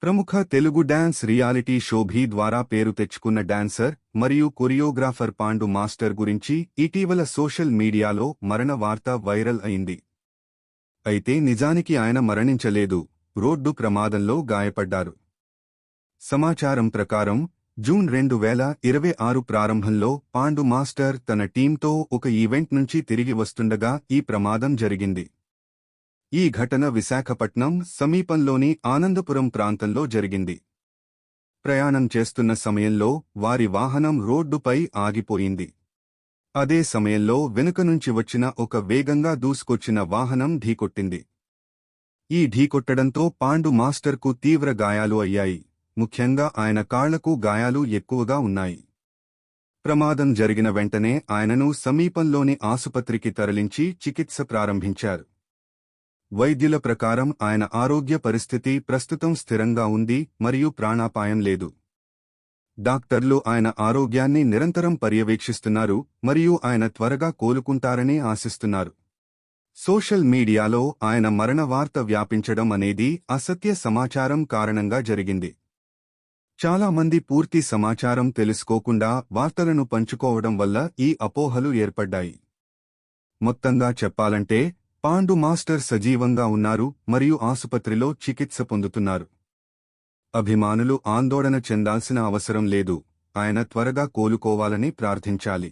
ప్రముఖ Telugu dance reality show భీ ద్వారా పేరు తెచ్చుకున్న డాన్సర్ మరియు కొరియోగ్రాఫర్ పాండు మాస్టర్ గురించి ఇటీవల సోషల్ మీడియాలో మరణ వార్త వైరల్ అయింది. అయితే నిజానికి ఆయన మరణించలేదు, రోడ్డు ప్రమాదంలో గాయపడ్డారు. సమాచారం ప్రకారం జూన్ 2026 ప్రారంభంలో పాండు మాస్టర్ తన టీంతో ఒక ఈవెంట్ నుంచి తిరిగి వస్తుండగా ఈ ప్రమాదం జరిగింది. ఈ ఘటన విశాఖపట్నం సమీపంలోని ఆనందపురం ప్రాంతంలో జరిగింది. ప్రయాణం చేస్తున్న సమయంలో వారి వాహనం రోడ్డుపై ఆగిపోయింది. అదే సమయంలో వెనుక నుంచి వచ్చిన ఒక వేగంగా దూసుకొచ్చిన వాహనం ఢీకొట్టింది. ఈ ఢీకొట్టడంతో పాండు మాస్టర్కు తీవ్ర గాయాలు అయ్యాయి. ముఖ్యంగా ఆయన కాళ్లకు గాయాలు ఎక్కువగా ఉన్నాయి. ప్రమాదం జరిగిన వెంటనే ఆయనను సమీపంలోని ఆసుపత్రికి తరలించి చికిత్స ప్రారంభించారు. వైద్యుల ప్రకారం ఆయన ఆరోగ్య పరిస్థితి ప్రస్తుతం స్థిరంగా ఉంది మరియు ప్రాణాపాయం లేదు. డాక్టర్లు ఆయన ఆరోగ్యాన్ని నిరంతరం పర్యవేక్షిస్తున్నారు మరియు ఆయన త్వరగా కోలుకుంటారని ఆశిస్తున్నారు. సోషల్ మీడియాలో ఆయన మరణ వార్త వ్యాపించడం అనేది అసత్య సమాచారం కారణంగా జరిగింది. చాలా మంది పూర్తి సమాచారం తెలుసుకోకుండా వార్తలను పంచుకోవడం వల్ల ఈ అపోహలు ఏర్పడ్డాయి. మొత్తంగా చెప్పాలంటే పాండు మాస్టర్ సజీవంగా ఉన్నారు మరియు ఆసుపత్రిలో చికిత్స పొందుతున్నారు. అభిమానులు ఆందోళన చెందాల్సిన అవసరం లేదు, ఆయన త్వరగా కోలుకోవాలని ప్రార్థించాలి.